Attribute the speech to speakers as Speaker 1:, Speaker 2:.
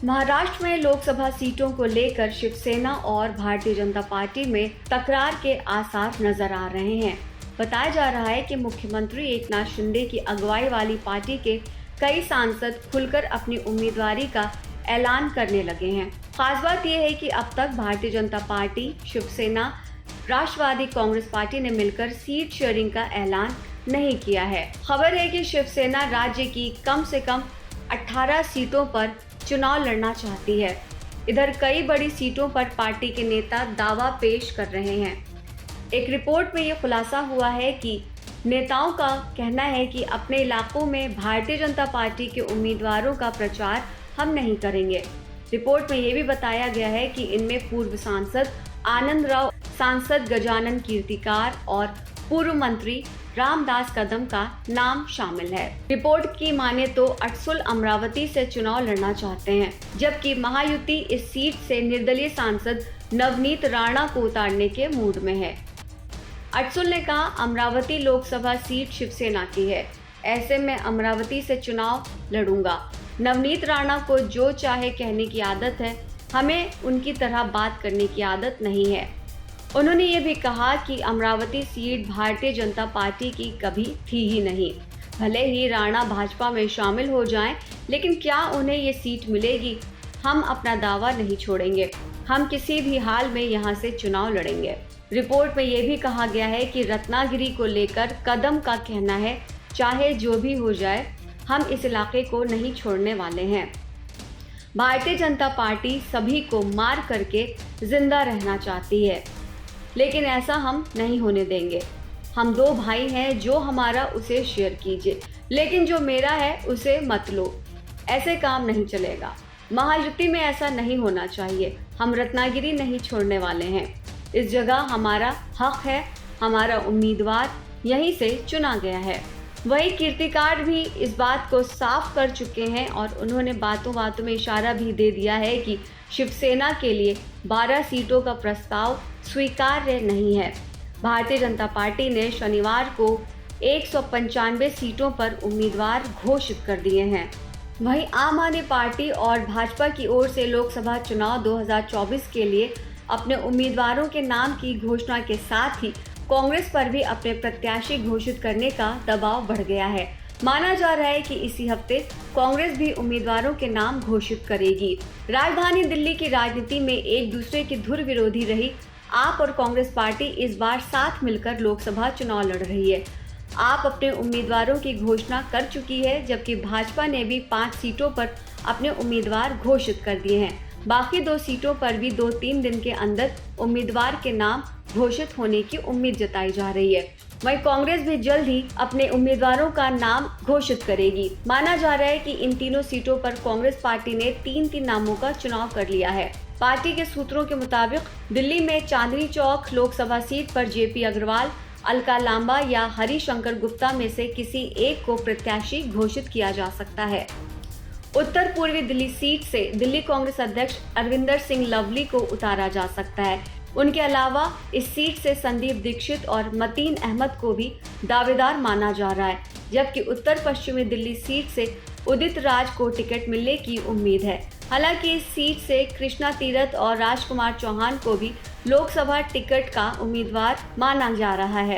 Speaker 1: महाराष्ट्र में लोकसभा सीटों को लेकर शिवसेना और भारतीय जनता पार्टी में तकरार के आसार नजर आ रहे हैं। बताया जा रहा है कि मुख्यमंत्री एकनाथ शिंदे की अगुवाई वाली पार्टी के कई सांसद खुलकर अपनी उम्मीदवारी का ऐलान करने लगे हैं। खास बात यह है कि अब तक भारतीय जनता पार्टी, शिवसेना, राष्ट्रवादी कांग्रेस पार्टी ने मिलकर सीट शेयरिंग का ऐलान नहीं किया है। खबर है कि शिवसेना राज्य की कम से कम 18 सीटों पर चुनाव लड़ना चाहती है। इधर कई बड़ी सीटों पर पार्टी के नेता दावा पेश कर रहे हैं। एक रिपोर्ट में ये खुलासा हुआ है कि नेताओं का कहना है कि अपने इलाकों में भारतीय जनता पार्टी के उम्मीदवारों का प्रचार हम नहीं करेंगे। रिपोर्ट में ये भी बताया गया है कि इनमें पूर्व सांसद आनंद राव, सांसद गजानन कीर्तिकार और पूर्व मंत्री रामदास कदम का नाम शामिल है। रिपोर्ट की माने तो अटसुल अमरावती से चुनाव लड़ना चाहते हैं, जबकि महायुति इस सीट से निर्दलीय सांसद नवनीत राणा को उतारने के मूड में है। अटसुल ने कहा, अमरावती लोकसभा सीट शिवसेना की है, ऐसे में अमरावती से चुनाव लड़ूंगा। नवनीत राणा को जो चाहे कहने की आदत है, हमें उनकी तरह बात करने की आदत नहीं है। उन्होंने ये भी कहा कि अमरावती सीट भारतीय जनता पार्टी की कभी थी ही नहीं। भले ही राणा भाजपा में शामिल हो जाएं, लेकिन क्या उन्हें ये सीट मिलेगी? हम अपना दावा नहीं छोड़ेंगे। हम किसी भी हाल में यहाँ से चुनाव लड़ेंगे। रिपोर्ट में ये भी कहा गया है कि रत्नागिरी को लेकर कदम का कहना है, चाहे जो भी हो जाए, हम इस इलाके को नहीं छोड़ने वाले हैं। भारतीय जनता पार्टी सभी को मार करके जिंदा रहना चाहती है, लेकिन ऐसा हम नहीं होने देंगे। हम दो भाई हैं, जो हमारा उसे शेयर कीजिए, लेकिन जो मेरा है उसे मत लो। ऐसे काम नहीं चलेगा। महायुति में ऐसा नहीं होना चाहिए। हम रत्नागिरी नहीं छोड़ने वाले हैं। इस जगह हमारा हक है, हमारा उम्मीदवार यहीं से चुना गया है। वही कीर्तिकार भी इस बात को साफ कर चुके हैं और उन्होंने बातों बातों में इशारा भी दे दिया है कि शिवसेना के लिए 12 सीटों का प्रस्ताव स्वीकार्य नहीं है। भारतीय जनता पार्टी ने शनिवार को 195 सीटों पर उम्मीदवार घोषित कर दिए हैं। वहीं आम आदमी पार्टी और भाजपा की ओर से लोकसभा चुनाव 2024 के लिए अपने उम्मीदवारों के नाम की घोषणा के साथ ही कांग्रेस पर भी अपने प्रत्याशी घोषित करने का दबाव बढ़ गया है। माना जा रहा है कि इसी हफ्ते कांग्रेस भी उम्मीदवारों के नाम घोषित करेगी। राजधानी दिल्ली की राजनीति में एक दूसरे की धुर विरोधी रही आप और कांग्रेस पार्टी इस बार साथ मिलकर लोकसभा चुनाव लड़ रही है। आप अपने उम्मीदवारों की घोषणा कर चुकी है, जबकि भाजपा ने भी 5 सीटों पर अपने उम्मीदवार घोषित कर दिए हैं। बाकी 2 सीटों पर भी 2-3 दिन के अंदर उम्मीदवार के नाम घोषित होने की उम्मीद जताई जा रही है। वहीं कांग्रेस भी जल्द ही अपने उम्मीदवारों का नाम घोषित करेगी। माना जा रहा है कि इन तीनों सीटों पर कांग्रेस पार्टी ने 3 नामों का चुनाव कर लिया है। पार्टी के सूत्रों के मुताबिक दिल्ली में चांदनी चौक लोकसभा सीट पर जेपी अग्रवाल, अलका लांबा या हरिशंकर गुप्ता में से किसी एक को प्रत्याशी घोषित किया जा सकता है। उत्तर पूर्वी दिल्ली सीट से दिल्ली कांग्रेस अध्यक्ष अरविंदर सिंह लवली को उतारा जा सकता है। उनके अलावा इस सीट से संदीप दीक्षित और मतीन अहमद को भी दावेदार माना जा रहा है, जबकि उत्तर पश्चिमी दिल्ली सीट से उदित राज को टिकट मिलने की उम्मीद है। हालांकि इस सीट से कृष्णा तीरथ और राजकुमार चौहान को भी लोकसभा टिकट का उम्मीदवार माना जा रहा है।